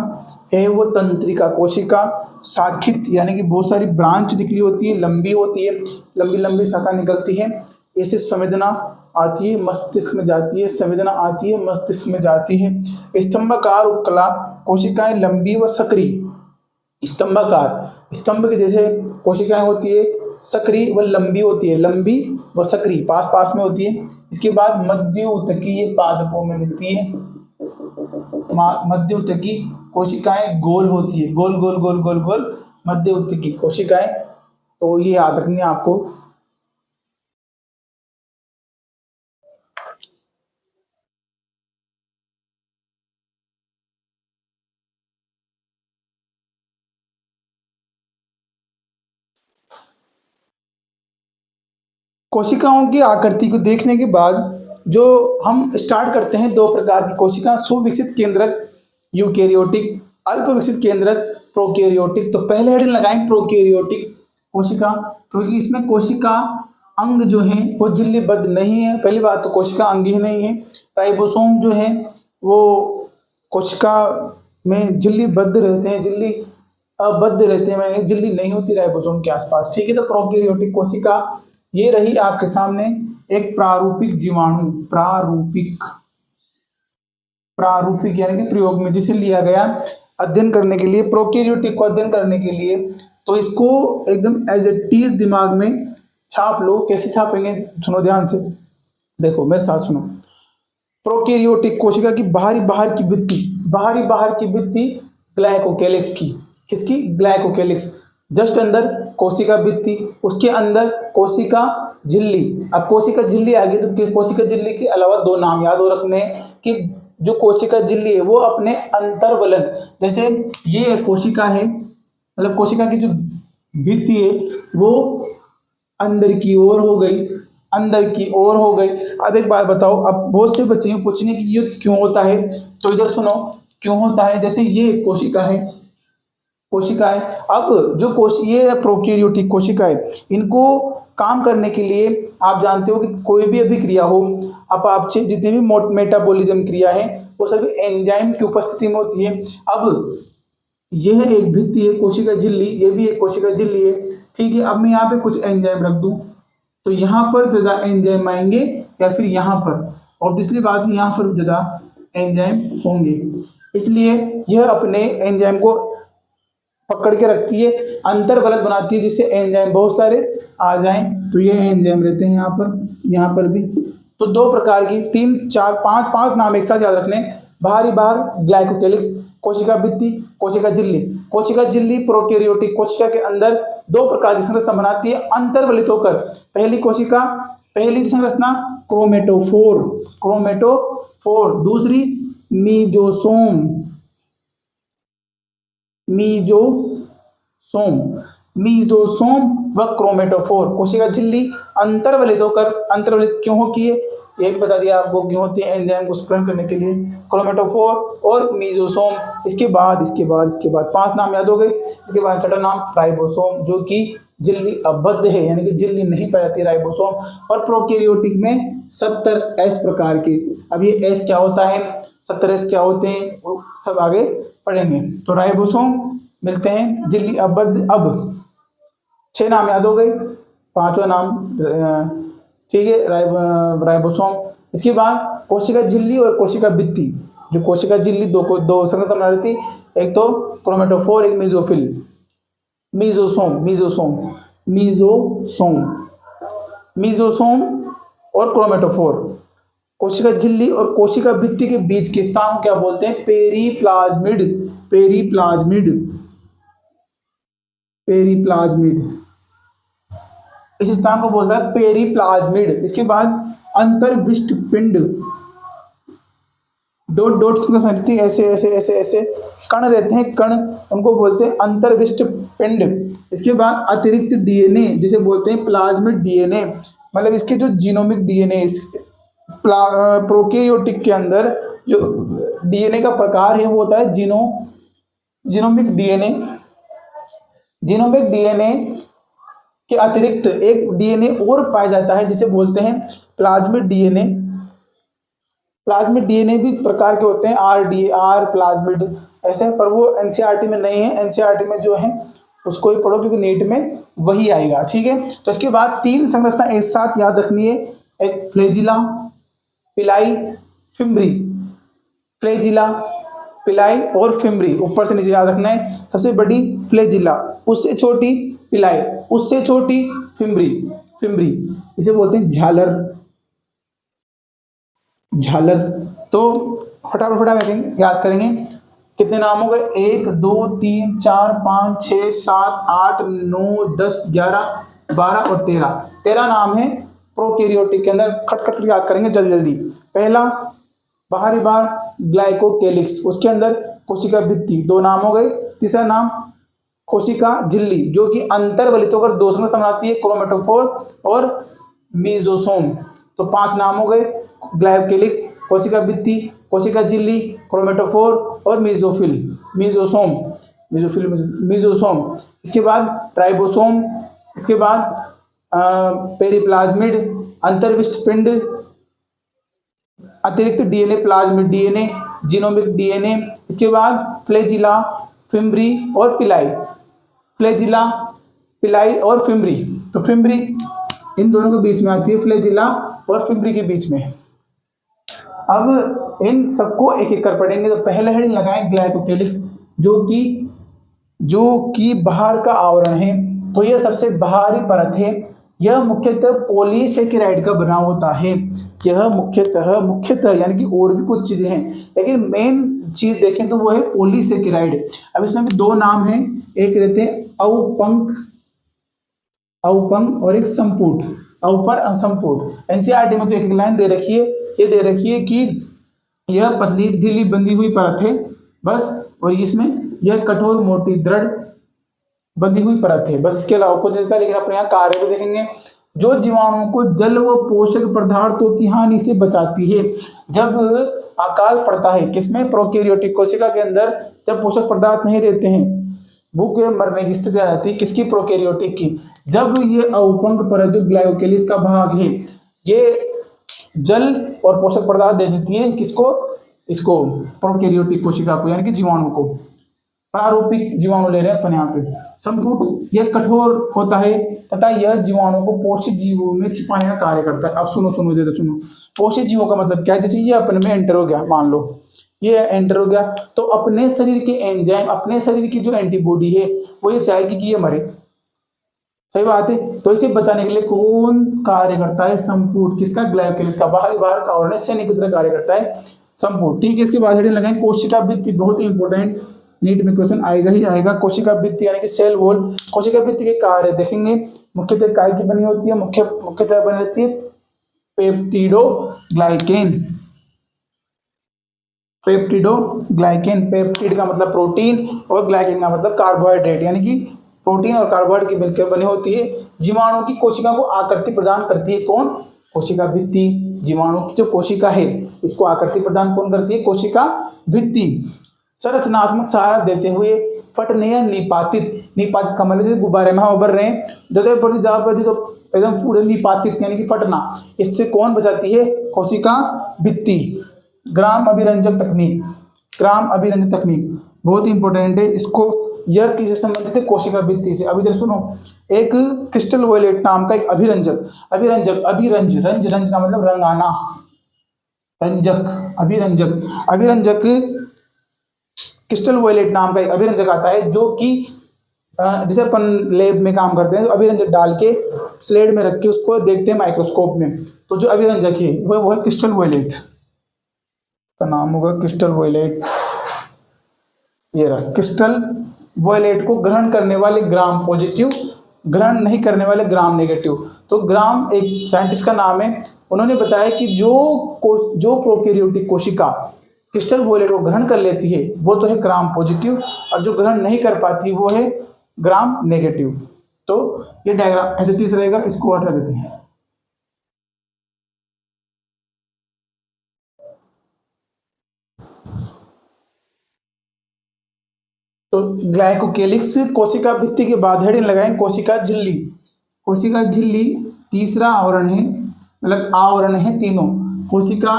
है वो तंत्रिका कोशिका, शाखित यानी कि बहुत सारी ब्रांच निकली होती है, लंबी होती है, लंबी लंबी शाखा निकलती है। इससे संवेदना आती है, मस्तिष्क में जाती है, संवेदना आती है, मस्तिष्क में जाती है। स्तंभाकार उपकला कोशिकाएं लंबी व सक्रिय, स्तंभाकार स्तंभ के जैसे कोशिकाएं होती है, सक्रिय व लंबी होती है, लंबी व सक्रिय पास पास में होती है। इसके बाद मध्य ऊतकीय पादपों में मिलती है। मध्य ऊतकीय कोशिकाएं गोल होती है, गोल गोल गोल गोल गोल मध्य ऊतकीय कोशिकाएं। तो ये याद रखनी है आपको। कोशिकाओं की आकृति को देखने के बाद जो हम स्टार्ट करते हैं, दो प्रकार की कोशिका, सुविकसित केंद्रक यूकेरियोटिक, अल्प विकसित केंद्रक प्रोकैरियोटिक। तो पहले हेडिंग लगाएं प्रोकैरियोटिक कोशिका, क्योंकि इसमें कोशिका अंग जो है वो झिल्लीबद्ध नहीं है। पहली बात तो कोशिका अंग ही नहीं है। राइबोसोम जो है वो कोशिका में झिल्लीबद्ध रहते हैं, झिल्ली अबद्ध रहते हैं, झिल्ली नहीं होती राइबोसोम के आसपास। ठीक है, तो प्रोकैरियोटिक कोशिका ये रही आपके सामने एक प्रारूपिक जीवाणु, प्रारूपिक यानी कि प्रयोग में जिसे लिया गया अध्ययन करने के लिए, प्रोकैरियोटिक को अध्ययन करने के लिए। तो इसको एकदम एज इट इज दिमाग में छाप लो। कैसे छापेंगे? सुनो ध्यान से, देखो मेरे साथ सुनो। प्रोकैरियोटिक कोशिका की बाहर की भित्ति ग्लाइकोकैलिक्स की, किसकी? ग्लाइकोकैलिक्स। जस्ट अंदर कोशिका भित्ति, उसके अंदर कोशिका झिल्ली। अब कोशिका झिल्ली आ गई तो कोशिका झिल्ली के अलावा दो नाम याद हो रखने हैं कि जो कोशिका झिल्ली है वो अपने अंतर्वलन, जैसे ये कोशिका है, मतलब कोशिका की जो भित्ति है वो अंदर की ओर हो गई, अंदर की ओर हो गई। अब एक बात बताओ, अब बहुत से बच्चे पूछने कि ये क्यों होता है, तो इधर सुनो क्यों होता है। जैसे ये कोशिका है, अब जो ये प्रोकैरियोटिक कोशिका है, इनको काम करने के लिए आप जानते हो कि कोई भी अभिक्रिया हो, अपापचय जितनी भी मेटाबॉलिज्म क्रिया है वो सभी एंजाइम की उपस्थिति में होती है। अब यह एक भित्ति है कोशिका झिल्ली, ये भी एक कोशिका झिल्ली है। ठीक है, अब मैं यहाँ पे कुछ एंजाइम रख दूं तो यहाँ पर ज्यादा एंजाइम आएंगे या फिर यहाँ पर, और दूसरी बात यहाँ पर ज्यादा एंजाइम होंगे, इसलिए यह अपने एंजाइम को पकड़ के रखती है, अंतर्वलक बनाती है जिससे एंजाइम बहुत सारे आ जाएं। तो ये एंजाइम रहते हैं यहाँ पर भी। तो दो प्रकार की, 3 4 5 नाम एक साथ याद रखने। बाहर ग्लाइकोकैलिक्स, कोशिका भित्ति, कोशिका झिल्ली प्रोकैरियोटिक कोशिका के अंदर दो प्रकार की संरचना बनाती है अंतर्वलित होकर। पहली संरचना क्रोमेटोफोर, दूसरी मीजोसोम व क्रोमेटोफोर। कोशिका झिल्ली अंतर्वलित क्यों होती है ये भी बता दिया आपको, क्यों होती है एंजाइम को स्प्रेड करने के लिए। क्रोमेटोफोर और मीजोसोम। इसके बाद 5 नाम याद हो गए। इसके बाद छठा नाम राइबोसोम, जो कि झिल्ली अबद्ध है, यानी कि झिल्ली नहीं पाई जाती राइबोसोम। और प्रोकैरियोटिक में 70S प्रकार के। अब ये S क्या होता है, 70S क्या होते हैं, वो सब आगे पढ़ेंगे। तो राइबोसोम मिलते हैं, झिल्ली अबद्ध। अब 6 नाम याद हो गए, 5वां नाम ठीक है राइबोसोम। इसके बाद कोशिका झिल्ली और कोशिका भित्ति। जो कोशिका झिल्ली दो संरचना बना रही थी, एक तो क्रोमेटोफोर, एक मीजोसोम और क्रोमेटोफोर। कोशिका झिल्ली और कोशिका भित्ति के बीच के स्थान को क्या बोलते हैं? पेरीप्लाज्मिड। इस स्थान को बोलता है पेरीप्लाज्मिड। इसके बाद अंतर्विष्ट पिंड, डॉट ऐसे कण रहते हैं, कण उनको बोलते हैं अंतर्विष्ट पिंड। इसके बाद अतिरिक्त डीएनए जिसे बोलते हैं प्लाज्मिड डीएनए, मतलब इसके जो जीनोमिक डीएनए, प्रोकैरियोटिक के अंदर जो डीएनए का प्रकार है वो होता है जीनोमिक डीएनए। जीनोमिक डीएनए के अतिरिक्त एक डीएनए और पाया जाता है जिसे बोलते हैं प्लाज्मिड डीएनए। प्लाज्मिड डीएनए भी प्रकार के होते हैं, आर प्लाज्मिड ऐसे, पर वो एनसीईआरटी में नहीं है। एनसीईआरटी में जो है उसको ही पढ़ो क्योंकि नीट में वही आएगा, ठीक है। तो इसके बाद तीन संरचना एक साथ याद रखनी है, एक फ्लैजिला, पिलाई, फिम्ब्री। फ्लैजिला, पिलाई और फिम्ब्री, ऊपर से नीचे याद रखना है। सबसे बड़ी फ्लैजिला, उससे छोटी पिलाई, उससे छोटी फिम्ब्री। फिम्ब्री इसे बोलते हैं झालर। झालर। तो फटाफट फटाफट याद करेंगे, कितने नाम हो गए, 1 2 3 4 5 6 7 8 9 10 11 12 और 13। 13 नाम है प्रोकैरियोटिक के अंदर। खट खट याद करेंगे जल्दी जल्दी। पहला बाहरी बार ग्लाइकोकेलिक्स, उसके अंदर कोशिका भित्ति, 2 नाम हो गए। तीसरा नाम कोशिका झिल्ली जो कि अंतर्वलित होकर दो संरचना बनाती है, क्रोमेटोफोर और मीजोसोम। तो 5 नाम हो गए, ग्लाइकोकेलिक्स, कोशिका भित्ति, कोशिका झिल्ली, क्रोमेटोफोर और मीजोफिल, मीजोसोम, मीजोफिल, मीजोसोम। इसके बाद राइबोसोम, इसके बाद पेरिप्लाज्मिड, अंतर्विष्ट पिंड, अतिरिक्त DNA, plasmid DNA, genomic DNA. इसके बाद फ्लैजिला, फिम्ब्री और पिलाई। फ्लैजिला, पिलाई और फिम्ब्री। तो फिम्ब्री इन दोनों के बीच में आती है, फ्लैजिला और फिम्ब्री के बीच में। अब इन सबको एक एक कर पढ़ेंगे। तो पहले हेडिंग लगाएं ग्लाइकोकेलिक्स, जो कि बाहर का आवरण है। तो यह सबसे बाहरी परत है। यह मुख्यतः पॉलीसेकेराइड का बना होता है। यह मुख्यतः यानी कि और भी कुछ चीजें हैं, लेकिन मेन चीज देखें तो वो है पॉलीसेकेराइड। अब इसमें भी 2 नाम हैं, एक रहते हैं अवपंक, अवपंक और एक संपुट, अवपर संपुट। एनसीईआरटी में तो एक लाइन दे रखी है, ये दे रखी है कि यह पतली ढीली बंधी हुई परत है बस, और इसमें यह कठोर मोटी दृढ़ बंधी हुई परत है बस, इसके अलावा कुछ नहीं था। लेकिन अपने यहाँ कार्य को देखेंगे, जो जीवाणुओं को जल व पोषक पदार्थों की हानि से बचाती है। जब अकाल पड़ता है किसमें, प्रोकैरियोटिक कोशिका के अंदर, जब पोषक पदार्थ नहीं रहते हैं, भूखे मरने की स्थिति आ जाती है किसकी, प्रोकैरियोटिक की। जब ये अवपंक परत जो ग्लाइकोकेलिस का भाग है, ये जल और पोषक पदार्थ दे देती है किसको, इसको प्रोकैरियोटिक कोशिका को, यानी कि जीवाणु को। प्रारूपिक जीवाणु ले रहे हैं अपन यहाँ पे। संपुट यह कठोर होता है तथा यह जीवाणु को पोषित जीवों में छिपाने का कार्य करता है। अब सुनो सुनो दे दो, सुनो। पोषित जीवों का मतलब क्या है, जैसे ये अपने में एंटर हो गया, मान लो ये एंटर हो गया, तो अपने शरीर के एंजाइम, अपने शरीर की जो एंटीबॉडी है वो ये चाहेगी कि ये मरे, सही बात है। तो इसे बचाने के लिए कौन कार्य करता है, संपुट, किसका, ग्लाइकोकेलिस का। बाहर का आवरण सैनिक की तरह कार्य करता है संपुट, ठीक है। इसके बाद हेडिंग लगाएं कोशिका भित्ति, बहुत ही इंपॉर्टेंट, नीट में क्वेश्चन आएगा ही आएगा। कोशिका भित्ति यानी कि सेल वॉल। कोशिका भित्ति के कार्य देखेंगे, मुख्यतः काय की बनी होती है, मुख्यतः बनी रहती है पेप्टिडोग्लाइकेन। पेप्टिडोग्लाइकेन, पेप्टिड का मतलब प्रोटीन और ग्लाइकेन का मतलब कार्बोहाइड्रेट, यानी कि प्रोटीन और कार्बोहाइड्रेट की मिलकर बनी होती है। जीवाणु की कोशिका को आकृति प्रदान करती है कौन, कोशिका भित्ति। जीवाणु की जो कोशिका है इसको आकृति प्रदान कौन करती है, कोशिका भित्ति। संरचनात्मक सहारा देते हुए फटने या निपातित, निपातित का मतलब जैसे गुब्बारे में हम उभर रहे हैं, जगह पर जहां पर तो एकदम पूरे निपातित यानी कि फटना, इससे कौन बचाती है, कोशिका भित्ति। ग्राम अभिरंजक तकनीक, ग्राम अभिरंजक तकनीक बहुत ही इंपॉर्टेंट है। इसको, यह किससे संबंधित है, कोशिका भित्ति से। अभी इधर सुनो, एक क्रिस्टल वॉयलेट नाम का एक अभिरंजक, अभिरंजक, अभिरंज, रंज, रंज का मतलब रंगाना, रंजक, अभिरंजक, अभिरंजक, क्रिस्टल वॉयलेट नाम का एक अभिरंजक आता है जो कि जैसे अपन लैब में काम करते हैं, तो अभिरंजक डाल के स्लेट में रख के उसको देखते हैं माइक्रोस्कोप में, तो जो अभिरंजक है वो है क्रिस्टल वॉयलेट, का नाम होगा क्रिस्टल वॉयलेट। ये रहा क्रिस्टल वॉयलेट को ग्रहण करने वाले ग्राम पॉजिटिव, ग्रहण नहीं करने वाले ग्राम नेगेटिव। तो ग्राम एक साइंटिस्ट का नाम है, उन्होंने बताया कि जो प्रोकैरियोटिक कोशिका क्रिस्टल वॉयलेट को ग्रहण कर लेती है वो तो है ग्राम पॉजिटिव, और जो ग्रहण नहीं कर पाती वो है ग्राम नेगेटिव। तो ये डायग्राम ऐसे 30 रहेगा, इसको हटा देते हैं। तो ग्लाइकोकेलिक्स कोशिका भित्ति के बाद हेडिंग लगाएं कोशिका झिल्ली। कोशिका झिल्ली तीसरा आवरण है, मतलब आवरण है तीनों। कोशिका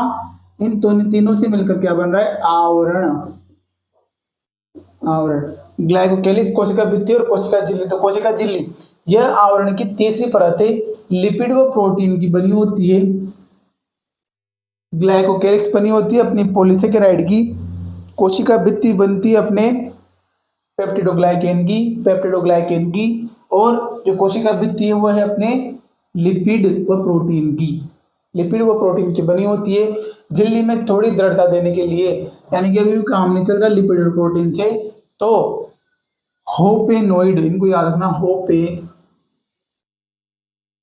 इन तीनों से मिलकर क्या बन रहा है? आवरण। आवरण ग्लाइकोकेलिक्स, कोशिका भित्ति और कोशिका झिल्ली। तो कोशिका झिल्ली यह आवरण की तीसरी परत है, लिपिड व प्रोटीन की बनी होती है। ग्लाइकोकेलिक्स बनी होती है अपनी पॉलीसेकेराइड की, कोशिका भित्ति बनती है अपने पेप्टिडोग्लाइकेन की, और जो कोशिका भित्ति है वह है अपने लिपिड व प्रोटीन की बनी होती है। झिल्ली में थोड़ी दृढ़ता देने के लिए, यानी कि अभी भी काम नहीं चल रहा लिपिड और प्रोटीन से, तो होपेनोइड, इनको याद रखना,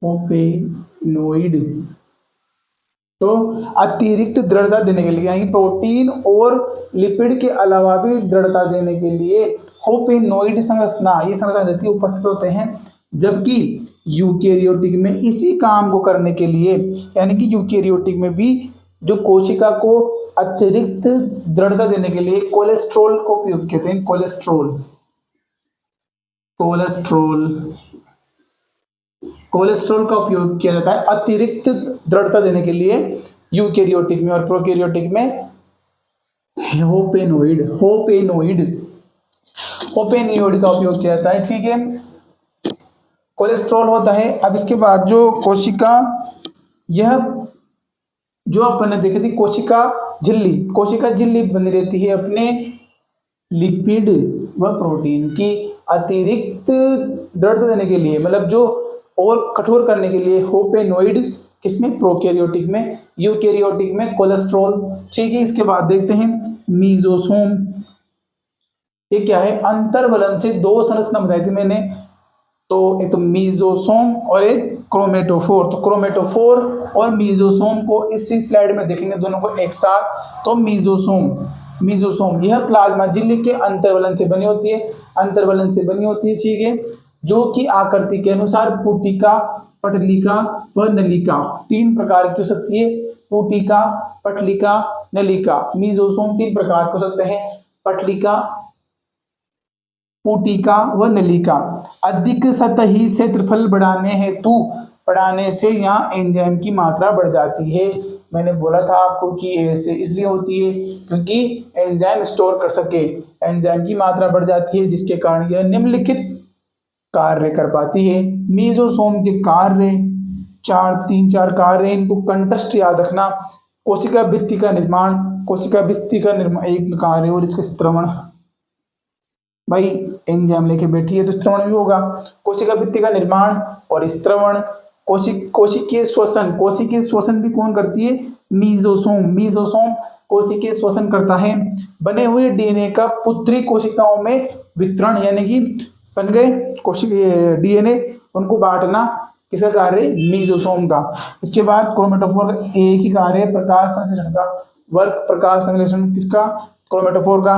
होपेनोइड, तो अतिरिक्त दृढ़ता देने के लिए, यानी प्रोटीन और लिपिड के अलावा भी दृढ़ता देने के लिए होपेनोइड संरचना, ये संरचना उपस्थित होते हैं। जबकि यूकेरियोटिक में इसी काम को करने के लिए, यानी कि यूकेरियोटिक में भी जो कोशिका को अतिरिक्त दृढ़ता देने के लिए कोलेस्ट्रॉल को उपयोग करते हैं। कोलेस्ट्रॉल का उपयोग किया जाता है अतिरिक्त दृढ़ता देने के लिए यूकेरियोटिक में, और प्रोकैरियोटिक में होपेनोइड का उपयोग किया जाता है। ठीक है, कोलेस्ट्रॉल होता है। अब इसके बाद जो कोशिका, यह जो अपन ने देखी थी कोशिका झिल्ली बनी रहती है अपने लिपिड व प्रोटीन की अतिरिक्त दृढ़ता देने के लिए, मतलब जो और कठोर करने के लिए होपेनोइड, किसमें? प्रोकैरियोटिक में। यूकैरियोटिक में कोलेस्ट्रॉल। ठीक है, इसके बाद देखते हैं मीजोसोम। ये क्या है? अंतर्वलन से दो संरचना बताई थी मैंने, तो एक तो मीजोसोम और एक क्रोमेटोफोर। तो क्रोमेटोफोर और मीजोसोम को इसी स्लाइड में देखेंगे, दोनों को एक साथ। तो मीजोसोम यह प्लाज्मा झिल्ली के अंतर्वलन से बनी होती है। ठीक है, जो कि आकृति के अनुसार पुटिका, पटलिका व नलिका, तीन प्रकार की हो सकती है। पुटिका, पटलिका, नलिका। मीजोसोम तीन प्रकार के हो सकते हैं, पुटिका व नलिका। अधिक सतही क्षेत्रफल बढ़ाने से यहाँ एंजाइम की मात्रा बढ़ जाती है। मैंने बोला था आपको कि ऐसे इसलिए होती है क्योंकि एंजाइम स्टोर कर सके, एंजाइम की मात्रा बढ़ जाती है, जिसके कारण यह निम्नलिखित कार्य कर पाती है। मीजोसोम के कार्य, तीन चार कार्य, इनको कंटेस्ट याद रखना। कोशिका भित्ति का निर्माण एक कार्य, और इसका स्त्रवण। भाई एंजाइम लेके बैठी है तो स्त्रवण भी होगा। कोशिका भित्ति का निर्माण और स्त्रवण। कोशिकीय श्वसन भी कौन करती है? मीजोसोम कोशिकीय श्वसन करता है। बने हुए डीएनए का पुत्री कोशिकाओं में वितरण, यानी कि बन गए डीएनए, उनको बांटना किसका कार्य? मीजोसोम का। इसके बाद क्रोमेटोफोर एक ही कार्य, प्रकाश संश्लेषण का। प्रकाश संश्लेषण किसका? क्रोमेटोफोर का।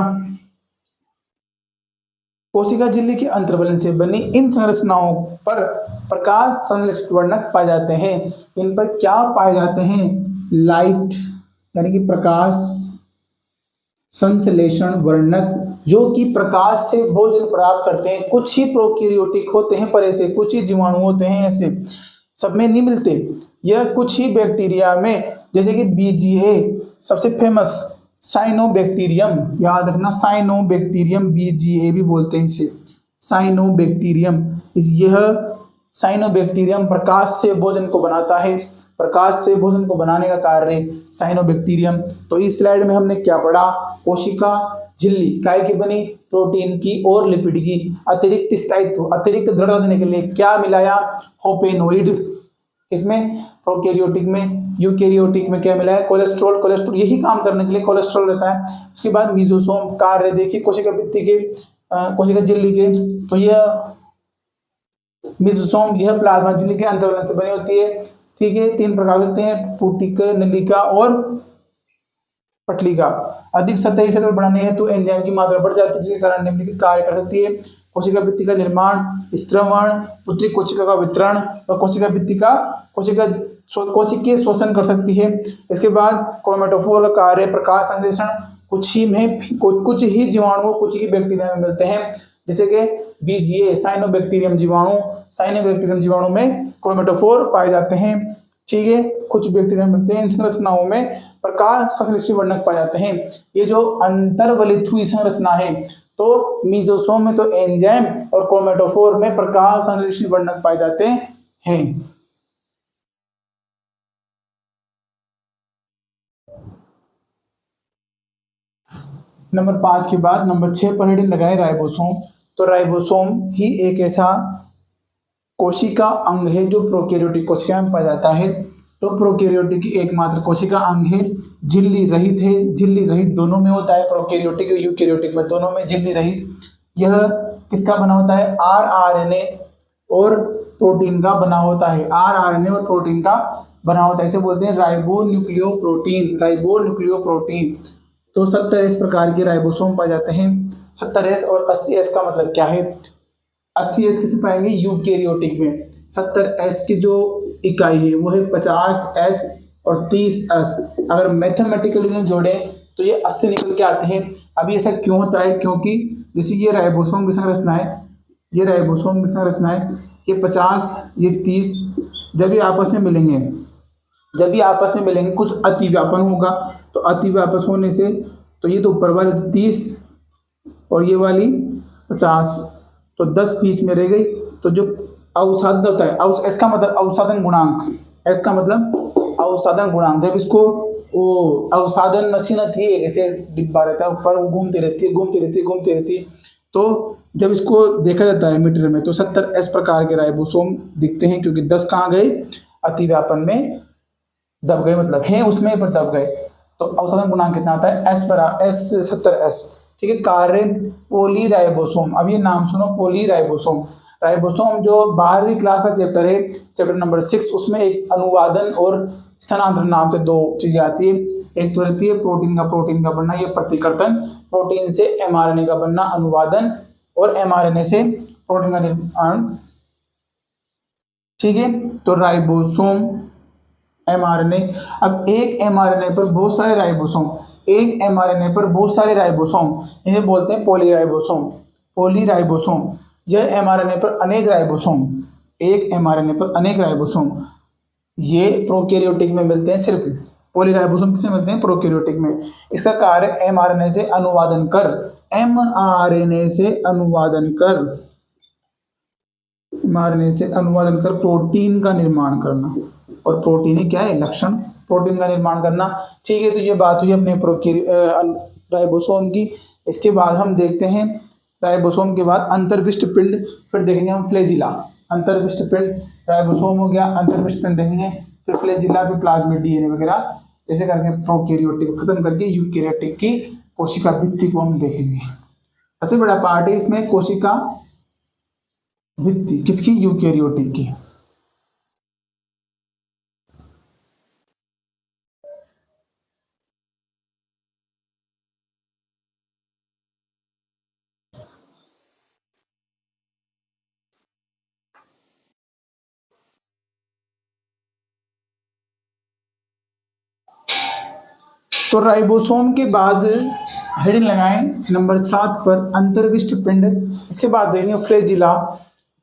कोशिका झिल्ली के अंतर्वलन से बनी इन संरचनाओं पर प्रकाश संश्लेषक वर्णक पाए जाते हैं। इन पर क्या पाए जाते हैं? लाइट, यानी कि प्रकाश संश्लेषण वर्णक, जो कि प्रकाश से भोजन प्राप्त करते हैं। कुछ ही प्रोकैरियोटिक होते हैं पर ऐसे, कुछ ही जीवाणु होते हैं ऐसे, सब में नहीं मिलते। यह कुछ ही बैक्टीरिया में, जैसे कि बीजीए सबसे फेमस, साइनोबैक्टीरियम, याद रखना, साइनोबैक्टीरियम, बीजीए भी बोलते हैं इसे, साइनोबैक्टीरियम। यह साइनोबैक्टीरियम प्रकाश से भोजन को बनाता है, प्रकाश से भोजन को बनाने का कार्य साइनोबैक्टीरियम। तो इस स्लाइड में हमने क्या पढ़ा? कोशिका झिल्ली काय की बनी? प्रोटीन की और लिपिड की। अतिरिक्त स्थायित्व, अतिरिक्त दृढ़ता देने के लिए क्या मिलाया? होपेनोइड। इसमें प्रोकैरियोटिक में। यूकैरियोटिक में क्या मिला है? कोलेस्ट्रॉल यही काम करने के लिए कोलेस्ट्रॉल रहता है। उसके बाद मीजोसोम कार्य देखिए कोशिका भित्ति के, कोशिका झिल्ली के, तो यह मीजोसोम यह प्लाज्मा झिल्ली के अंतर्वलन से बनी होती है। ठीक है, तीन प्रकार होते हैं, पुटिका, नलिका और पटलिका। अधिक सतही क्षेत्रफल बढ़ाने हेतु एंजाइम की मात्रा बढ़ जाती है, जिसके कारण निम्नलिखित कार्य कर सकती है। कोशिका भित्ति का निर्माण, स्त्रवण, पुत्री कोशिका का वितरण, और कोशिका भित्ति का कोशिकीय श्वसन कर सकती है। इसके बाद क्रोमेटोफोर का कार्य प्रकाश संश्लेषण, कुछ ही में कुछ ही जीवाणु कुछ ही बैक्टीरिया में मिलते हैं, जैसे कि बीजीए साइनोबैक्टीरियम जीवाणु, साइनोबैक्टीरियम जीवाणु में क्रोमेटोफोर पाए जाते हैं। ठीक है, कुछ बैक्टीरिया मिलते हैं। इन संरचनाओं में प्रकाश संश्लेषी वर्णक पाए जाते हैं। ये जो अंतर्वलित हुई संरचना है, तो मीजोसोम में तो एंजाइम और क्रोमेटोफोर में प्रकाश संश्लेषी वर्णक पाए जाते हैं। नंबर 5 के बाद नंबर 6 पर हेडिंग लगाए राइबोसोम। तो राइबोसोम ही एक ऐसा कोशिका अंग है जो प्रोकैरियोटिक कोशिका में पाया जाता है। तो प्रोकैरियोटिक की एकमात्र कोशिका अंग है, झिल्ली रहित है। झिल्ली रहित दोनों में होता है, प्रोकैरियोटिक और यूकैरियोटिक में दोनों में झिल्ली रहित। यह किसका बना होता है? आरआरएनए और प्रोटीन का बना होता है। आरआरएनए और प्रोटीन का बना होता है, इसे बोलते हैं राइबोन्यूक्लियोप्रोटीन। राइबोन्यूक्लियोप्रोटीन। तो 70 इस प्रकार के राइबोसोम पाए जाते हैं। 70S और 80S का मतलब क्या है? 80S किसे पाएंगे? यूकैरियोटिक में। 70S की जो इकाई है वो है 50S और 30S। अगर मैथमेटिकली में जोड़े तो ये 80 निकल के आते हैं। अभी ऐसा क्यों होता है? क्योंकि जैसे ये राइबोसोम की संरचना है, ये राइबोसोम की संरचना है, ये 50 ये 30 जब ये आपस में मिलेंगे, जब ये आपस में मिलेंगे कुछ अतिव्यापन होगा। तो अतिव्यापन होने से तो ये तो ऊपर वाली 30 और ये वाली 50, तो 10 बीच में रह गई। तो जो अवसाद होता है, इसका मतलब अवसादन गुणांक, इसका मतलब अवसादन गुणांक, जब इसको वो अवसादन मशीन आती है, जैसे डिब्बा रहता है ऊपर, वो घूमती रहती है, तो जब इसको देखा जाता है मीटर में तो 70S प्रकार के राइबोसोम दिखते हैं, क्योंकि 10 कहाँ गए? अतिव्यापन में दब गए, मतलब है उसमें पर दब गए। तो अवसादन गुणांक कितना आता है? S 70S। ठीक है। कार्य पोलीराइबोसोम। अब ये नाम सुनो, पोलीराइबोसोम। राइबोसोम जो 12वीं क्लास का चैप्टर है, चैप्टर नंबर 6, उसमें एक अनुवादन और स्थानांतरण नाम से 2 चीजें आती है। एक तो रहती है प्रोटीन का बनना, ये प्रतिकर्तन, प्रोटीन से mRNA का बनना अनुवादन, और mRNA से प्रोटीन का निर्माण। ठीक है। तो राइबोसोम, mRNA। अब एक mRNA पर बहुत सारे राइबोसोम, एक mRNA पर बहुत सारे राइबोसोम, इन्हें बोलते हैं पोलीराइबोसोम। पोलीराइबोसोम, यह mRNA पर अनेक राइबोसोम, एक mRNA पर अनेक राइबोसोम, ये प्रोकैरियोटिक में मिलते हैं। सिर्फ पोलीराइबोसोम किसमें मिलते हैं? प्रोकैरियोटिक में। इसका कार्य mRNA से अनुवादन कर, mRNA से अनुवादन कर, mRNA से अनुवादन कर प्रोटीन का निर्माण करना। और प्रोटीन ही क्या है? लक्षण, प्रोटीन का निर्माण करना। ठीक है। तो ये बात हुई अपने राइबोसोम की। इसके बाद हम देखते हैं राइबोसोम के बाद अंतर्विष्ट पिंड, फिर देखेंगे हम फ्लैजिला। अंतर्विष्ट पिंड, राइबोसोम हो गया, अंतर्विष्ट पिंड देखेंगे, फिर फ्लैजिला, फिर प्लाज्मिड डीएनए वगैरह, ऐसे करके प्रोकैरियोटिक खत्म करके यूकैरियोटिक की कोशिका भित्ति को हम देखेंगे। सबसे बड़ा पार्ट है इसमें कोशिका भित्ति, किसकी? यूकैरियोटिक की। तो राइबोसोम के बाद हेडिंग लगाएं नंबर 7 पर अंतर्विष्ट पिंड। इसके बाद देखेंगे फ्लैजिला,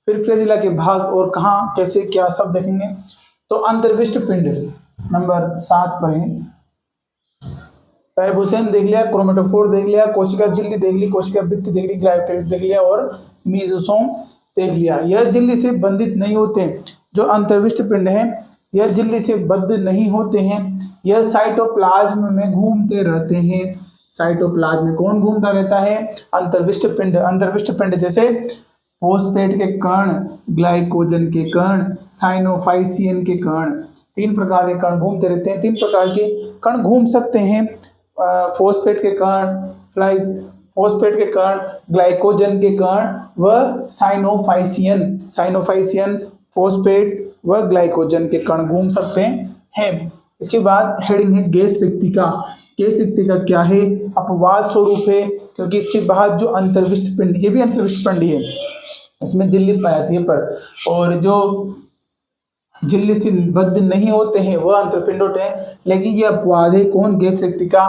फिर फ्लैजिला के भाग और कहाँ कैसे क्या सब देखेंगे। तो अंतर्विष्ट पिंड नंबर 7 पर है। राइबोसोम देख लिया, क्रोमेटोफोर देख लिया, कोशिका झिल्ली देख ली, कोशिका भित्ति देख ली, ग्लाइकोलाइसिस देख लिया और मीजोसोम देख लिया। यह झिल्ली से बंधित नहीं होते। जो अंतर्विष्ट पिंड है यह झिल्ली से बद्ध नहीं होते हैं, यह साइटोप्लाज्म में घूमते रहते हैं। साइटोप्लाज्म में कौन घूमता रहता है? अंतर्विष्ट पिंड। अंतर्विष्ट पिंड जैसे फोस्फेट के कण, ग्लाइकोजन के कण, साइनोफाइसियन के कण, 3 प्रकार के कण घूमते रहते हैं। 3 प्रकार के कण घूम सकते हैं, फोस्फेट के कण, फोस्फेट के कण, ग्लाइकोजन के कण व साइनोफाइसियन, फोस्फेट व ग्लाइकोजन के कण घूम सकते हैं। इसके बाद हेडिंग है गैस रिक्तिका। गैस रिक्तिका क्या है? अपवाद स्वरूप है, क्योंकि इसके बाद जो अंतर्विष्ट पिंड, ये भी अंतर्विष्ट पिंड है, इसमें झिल्ली पाई जाती है पर, और जो झिल्ली से बद्ध नहीं होते हैं वह अंतरपिंड होते हैं, लेकिन ये अपवाद है। कौन? गैस रिक्तिका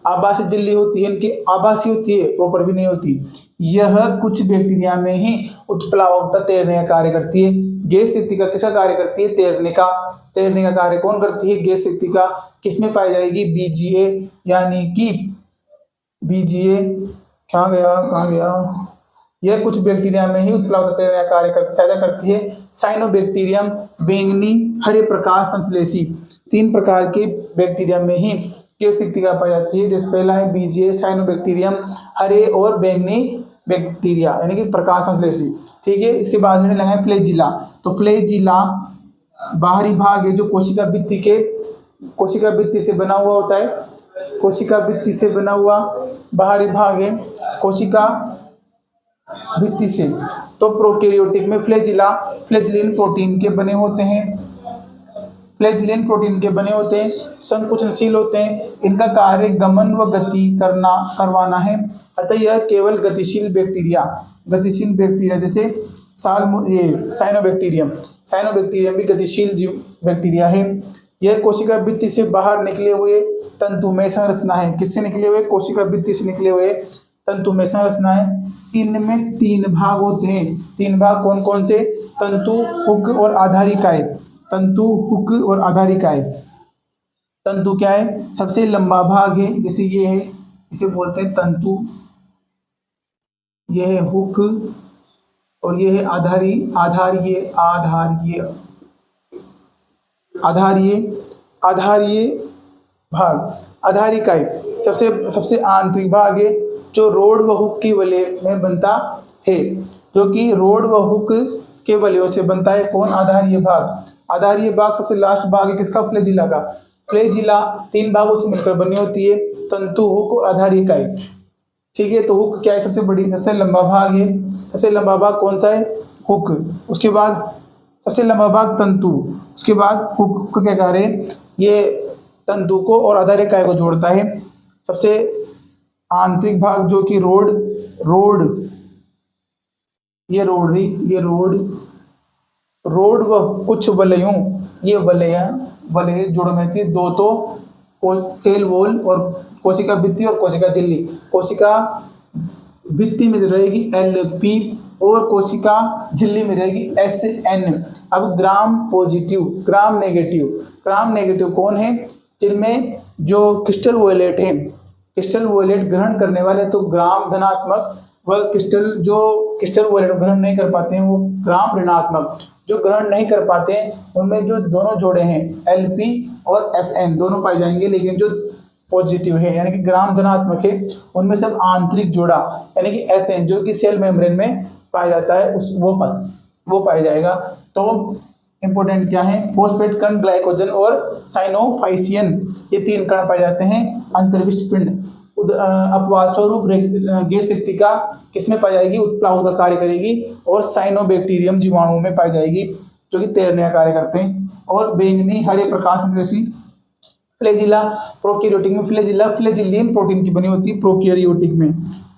आभासी झिल्ली होती है, इनकी आभासी होती है, प्रॉपर भी नहीं होती। यह कुछ बैक्टीरिया में ही उत्प्लावकता तैरने का कार्य करती है। गैस रिक्तिका किसका कार्य करती है? तैरने का। तैरने का कार्य कौन करती है? गैस रिक्तिका। किसमें पाई जाएगी? बीजीए, यानी कि बीजीए कहाँ गया, यह कुछ बैक्टीरिया में ही उत्प्लावकता तैरने का कार्य पैदा करती है। साइनोबैक्टीरियम बैंगनी हरे प्रकाश संश्लेषी, 3 प्रकार के बैक्टीरिया में ही गैस रिक्तिका पाई जाती है। जैसे पहला है बीजीए, साइनोबैक्टीरियम, हरे और बैंगनी बैक्टीरिया यानी कि प्रकाश संश्लेषी। ठीक है, इसके बाद में लगा है फ्लैजिला। तो फ्लैजिला बाहरी भाग है जो कोशिका भित्ति से बना हुआ होता है, कोशिका भित्ति से बना हुआ बाहरी भाग है कोशिका भित्ति से। तो प्रोकैरियोटिक में फ्लैजिला फ्लैजिलिन प्रोटीन के बने होते हैं, फ्लैजिलिन प्रोटीन के बने होते हैं, संकुचनशील होते हैं। इनका कार्य गमन व गति करवाना है। अतः यह केवल गतिशील बैक्टीरिया जैसे साइनोबैक्टीरियम भी गतिशील जीव बैक्टीरिया है। यह कोशिका भित्ति से बाहर निकले हुए तंतुमय संरचना है। किससे निकले हुए? कोशिका भित्ति से निकले हुए तंतुमय संरचना है। इनमें 3 भाग होते हैं। 3 भाग कौन कौन से? तंतु, हुक और आधारिकाएं। तंतु, हुक और आधारिकाएं। तंतु क्या है? सबसे लंबा भाग है, जैसे ये है, इसे बोलते हैं तंतु। यह है हुक और यह है आधारीय भाग। आधारिकाएं सबसे आंतरिक भाग है जो रोड व हुक की वलय में बनता है, जो कि रोड व हुक के वलयों से बनता है। कौन? आधारीय भाग सबसे लास्ट भाग है किसका? फ्लैजिला का। फ्लैजिला 3 भागों से मिलकर बनी होती है, तंतु, हुक और आधारिकाएं। ठीक है, तो हुक क्या है? सबसे लंबा भाग है। सबसे लंबा भाग कौन सा है? हुक। उसके बाद सबसे लंबा भाग तंतु, उसके बाद हुक का क्या कार्य है? ये तंतु को और आधारिकाएं को जोड़ता है। सबसे आंतरिक भाग जो कि रोड व कुछ वलयों, ये वलय जोड़ में थी 2 तो सेल वॉल और कोशिका भित्ति और कोशिका झिल्ली। कोशिका भित्ति में रहेगी LP और कोशिका झिल्ली में रहेगी SN। अब ग्राम पॉजिटिव, ग्राम नेगेटिव कौन है? जिनमें जो क्रिस्टल वॉयलेट है, क्रिस्टल वॉयलेट ग्रहण करने वाले तो ग्राम धनात्मक, वह क्रिस्टल वॉयलेट ग्रहण नहीं कर पाते हैं वो ग्राम ऋणात्मक। जो ग्रहण नहीं कर पाते हैं उनमें जो दोनों जोड़े हैं LP और SN दोनों पाए जाएंगे, लेकिन जो पॉजिटिव है यानी कि ग्राम धनात्मक है उनमें सब आंतरिक जोड़ा यानी कि SN जो कि सेल मेम्ब्रेन में पाया जाता है वो पाया जाएगा। तो इंपोर्टेंट क्या है? फॉस्फेट कण, ग्लाइकोजन और साइनोफाइसियन, ये 3 कण पाए जाते हैं अंतर्विष्ट पिंड। अपवाद स्वरूप गैस रिक्तिका किसमें पाई जाएगी? उत्प्लावक का कार्य करेगी और साइनोबैक्टीरियम जीवाणु में पाई जाएगी जो कि तैरने का कार्य करते हैं। और बैंगनी हरे प्रकाश संश्लेषी फ्लैजिला प्रोकैरियोटिक में फ्लैजिलिन प्रोटीन की बनी होती है प्रोकैरियोटिक में।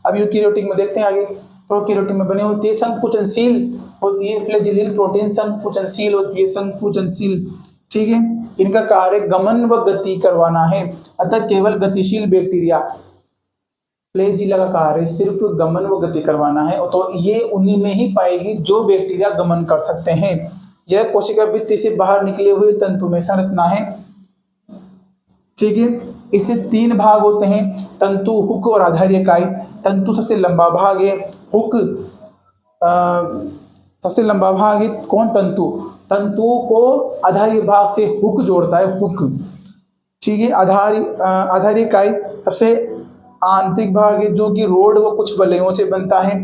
अब यूकैरियोटिक में देखते हैं आगे। प्रोकैरियोटिक में बनी होती है, संकुचनशील होती है। फ्लैजिलिन प्रोटीन संकुचनशील होती है, संकुचनशील। ठीक है, इनका कार्य गमन व गति करवाना है, अतः केवल गतिशील बैक्टीरिया। फ्लैजिला का कार्य सिर्फ गमन व गति करवाना है, तो ये उन्हीं में ही पाएगी जो बैक्टीरिया गमन कर सकते हैं। यह कोशिका भित्ति से बाहर निकले हुए तंतु में संरचना है। ठीक है, इससे 3 भाग होते हैं, तंतु, हुक और आधारिकाएं। तंतु सबसे लंबा भाग है, हुक सबसे लंबा भाग है। कौन? तंतु को आधारी भाग से हुक जोड़ता है, हुक। ठीक है, आधारिकाएं सबसे आंतरिक भाग है जो कि रोड व कुछ वलयों से बनता है।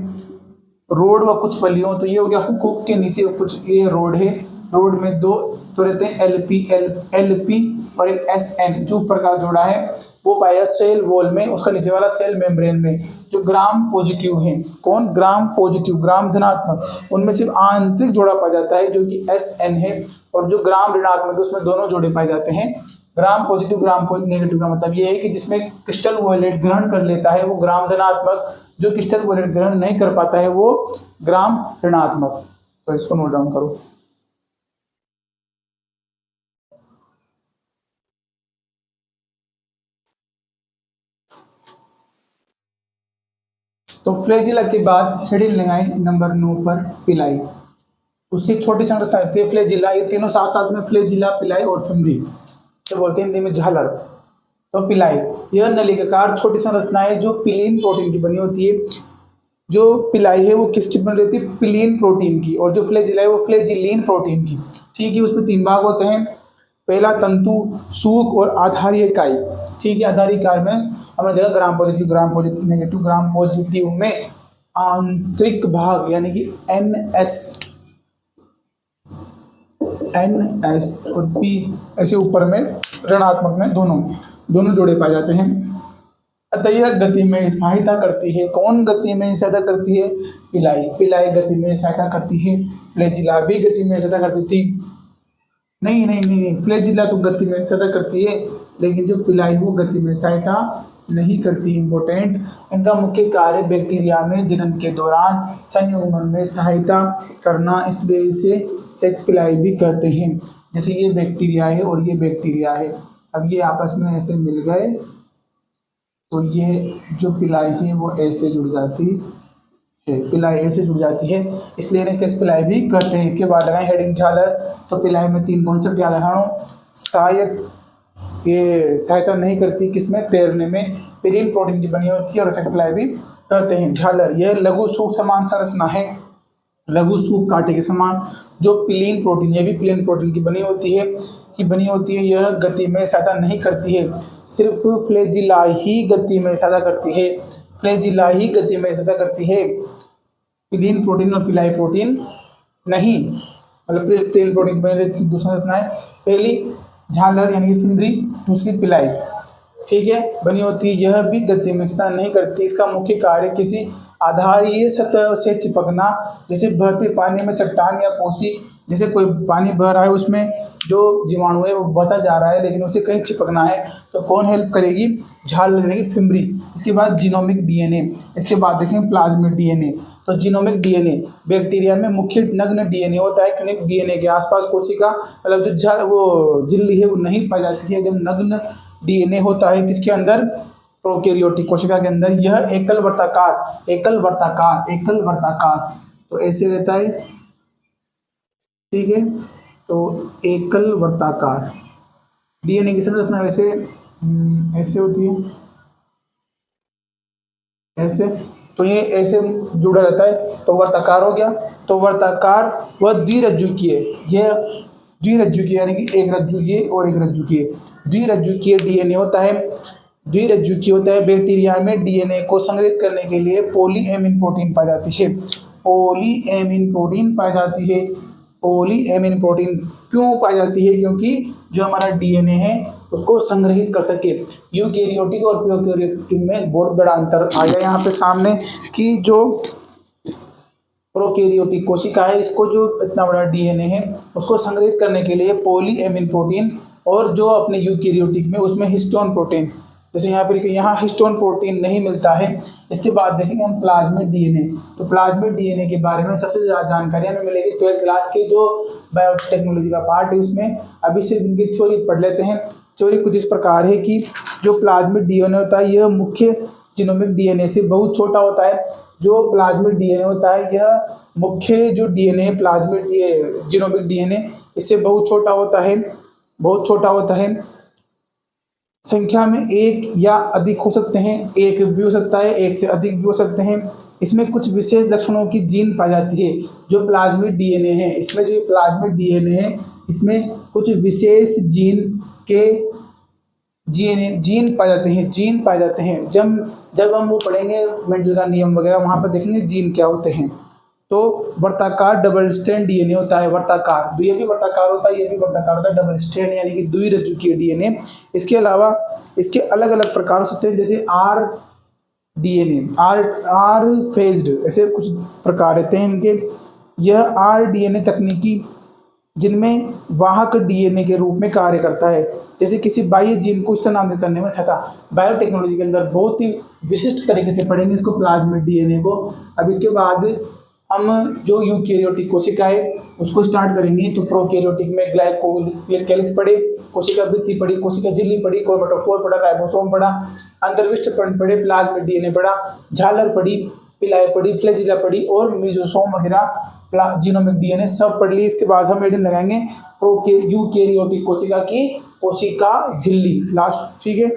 रोड व कुछ वलयों, तो ये हो गया हुक के नीचे कुछ, ये रोड है। रोड में 2 तो रहते हैं LP और एक SN जो ऊपर का जोड़ा है वो पाया सेल वॉल में, उसका नीचे वाला सेल मेम्ब्रेन में। जो ग्राम पॉजिटिव है, कौन? ग्राम पॉजिटिव, ग्राम धनात्मक, उनमें सिर्फ आंतरिक जोड़ा पाया जाता है जो कि SN है। और जो ग्राम ऋणात्मक उसमें दोनों जोड़े पाए जाते हैं। ग्राम पॉजिटिव नेगेटिव का मतलब ये है कि जिसमें क्रिस्टल वॉयलेट ग्रहण कर लेता है वो ग्राम धनात्मक, जो क्रिस्टल वॉयलेट ग्रहण नहीं कर पाता है वो ग्राम ऋणात्मक। तो इसको नोट डाउन करो। तो फ्लैजिला के बाद हेडिंग लगाएं नंबर 9 पर पिलाई। उससे छोटी संरचना होती है फ्लैजिला, ये तीनों साथ साथ में फ्लैजिला, पिलाई और फिमरी से बोलते हैं हिंदी में झालर। तो पिलाई यह नलिकाकार छोटी संरचना है जो पिलीन प्रोटीन की बनी होती है। जो पिलाई है वो किसकी बनी रहती है? पिलीन प्रोटीन की। और जो फ्लैजिला है वो फ्लैजिलीन प्रोटीन की। ठीक है, उसमें 3 भाग होते हैं। पहला तंतु, सूक और आधारीय इकाई। ठीक है, आधारीय इकाई में हमने देखा gram positive, gram positive negative. Gram positive में आंतरिक भाग यानी कि NS और P ऐसे ऊपर में ऋणात्मक में दोनों जोड़े पाए जाते हैं। अतः यह गति में सहायता करती है। कौन गति में सहायता करती है? पिलाई गति में सहायता करती है। फ्लैजिला भी गति में सहायता करती थी। नहीं, फ्लैजिला तो गति में सहायता करती है, लेकिन जो पिलाई वो गति में सहायता नहीं करती। इंपॉर्टेंट, इनका मुख्य कार्य बैक्टीरिया में जनन के दौरान संयुग्मन में सहायता करना, इसलिए इसे सेक्स पिलाई भी कहते हैं। जैसे ये बैक्टीरिया है और ये बैक्टीरिया है, अब ये आपस में ऐसे मिल गए तो ये जो पिलाई है वो ऐसे जुड़ जाती है, पिलाई ऐसे जुड़ जाती है, इसलिए इन्हें सेक्स पिलाई भी कहते हैं। इसके बाद लगाएं हेडिंग झालर। तो पिलाई में 3 कॉन्सेप्ट याद रखना हो। शायद ये सहायता नहीं करती किसमें? तैरने में। पिलीन प्रोटीन की बनी होती है और सेक्स पिलाई भी कहते हैं। झालर यह लघु सूक समान संरचना है, लघु सूक कांटे के समान, जो पिलीन प्रोटीन, ये भी पिलीन प्रोटीन की बनी होती है। यह गति में सहायता नहीं करती है, सिर्फ फ्लैजिला ही गति में सहायता करती है। फ्लैजिला ही गति में सहायता करती है, पिलीन प्रोटीन और पिलाई प्रोटीन नहीं। मतलब पिलीन प्रोटीन की बनी रहती है 2 संरचनाएं, पहली झालर यानी कि फिमरी, दूसरी पिलाई। ठीक है, बनी होती है। यह भी गति में सहायता नहीं करती। इसका मुख्य कार्य किसी आधारीय सतह से चिपकना, जैसे बहते पानी में चट्टान या पोसी, जैसे कोई पानी बह रहा है उसमें जो जीवाणु है वो बहता जा रहा है लेकिन उसे कहीं चिपकना है, तो कौन हेल्प करेगी? झालर यानी कि फिमरी। इसके बाद जीनोमिक डीएनए, इसके बाद देखेंगे प्लाज्मिड डीएनए। तो जीनोमिक डीएनए बैक्टीरिया में मुख्य नग्न डीएनए होता है, क्योंकि डीएनए के आसपास कोशिका मतलब जो वो झिल्ली है वो नहीं पाई जाती है। जब नग्न डीएनए होता है किसके अंदर? प्रोकैरियोटिक कोशिका के अंदर। यह एकल वर्ताकार तो ऐसे रहता है। ठीक है, तो एकल वर्ताकार डीएनए की संरचना वैसे ऐसे होती है, ऐसे। तो ये ऐसे जुड़ा रहता है तो वर्ताकार हो गया। तो वर्ताकार व द्विरज्जुकीय, यह द्विरज्जुकीय यानी कि एक रज्जुकीय और एक रज्जुकीय। द्विरज्जुकीय डीएनए होता है, द्विरज्जुकीय होता है। बैक्टीरिया में डीएनए को संग्रहित करने के लिए पॉलीएमिन प्रोटीन पाई जाती है। पॉलीएमिन प्रोटीन पाई जाती है। पॉलीएमिन प्रोटीन क्यों पाई जाती है? क्योंकि जो हमारा डीएनए है उसको संग्रहित कर सके। यूकैरियोटिक और प्रोकैरियोटिक में बहुत बड़ा अंतर आ गया यहाँ पे सामने कि जो प्रोकैरियोटिक कोशिका है इसको जो इतना बड़ा डीएनए है उसको संग्रहित करने के लिए पॉलीएमिन प्रोटीन, और जो अपने यूकैरियोटिक में उसमें हिस्टोन प्रोटीन, जैसे यहाँ हिस्टोन प्रोटीन नहीं मिलता है। इसके बाद देखेंगे हम प्लाज्मिड डीएनए। तो प्लाज्मिड डीएनए के बारे में सबसे ज़्यादा जानकारी हमें मिलेगी 12th क्लास के जो बायोटेक्नोलॉजी का पार्ट है उसमें। अभी सिर्फ इनकी थ्योरी पढ़ लेते हैं। थ्योरी कुछ इस प्रकार है कि जो प्लाज्मिड डीएनए होता है यह मुख्य जीनोमिक डीएनए से बहुत छोटा होता है। जो प्लाज्मिड डीएनए होता है यह मुख्य जो डीएनए है प्लाज्मिड जीनोमिक डीएनए इससे बहुत छोटा होता है। संख्या में एक या अधिक हो सकते हैं, एक भी हो सकता है, एक से अधिक भी हो सकते हैं। इसमें कुछ विशेष लक्षणों की जीन पाई जाती है। जो प्लाज्मिड डीएनए है इसमें जो प्लाज्मिड डीएनए है इसमें कुछ विशेष जीन पाए जाते हैं। जब हम वो पढ़ेंगे मेंडल का नियम वगैरह वहाँ पर देखेंगे जीन क्या होते हैं। तो वर्ताकार डबल स्ट्रैंड डीएनए होता है। वर्ताकार, ये भी वर्ताकार होता है, ये भी वर्ताकार होता है। डबल स्ट्रैंड यानी कि द्विरज्जुकीय डीएनए। इसके अलावा इसके अलग अलग प्रकार हो सकते हैं, जैसे आर डीएनए, आर फेज्ड, ऐसे कुछ प्रकार रहते हैं इनके। यह आर डीएनए तकनीकी जिनमें वाहक डीएनए के रूप में कार्य करता है, जैसे किसी बाह्य जीन को स्थानांतरित करने में सहायता। बायोटेक्नोलॉजी के अंदर बहुत ही विशिष्ट तरीके से पढ़ेंगे इसको, प्लाज्मिड डीएनए को। अब इसके बाद हम जो यूकैरियोटिक कोशिका है उसको स्टार्ट करेंगे। तो प्रोकैरियोटिक में ग्लाइकोलिस पढ़े, कोशिका भित्ति पढ़ी, कोशिका झिल्ली पढ़ी, क्रोमेटोफोर पढ़ा, राइबोसोम पढ़ा, अंतर्विष्ट पढ़े, प्लाज्मिड डीएनए पढ़ा, झालर पढ़ी, पिलाई पढ़ी, फ्लैजिला पढ़ी और मेसोसोम वगैरह, जीनोमिक डीएनए सब पढ़ ली। इसके बाद हम हेडिंग लगाएंगे यूकेरियोटिक कोशिका की कोशिका झिल्ली लास्ट, ठीक है।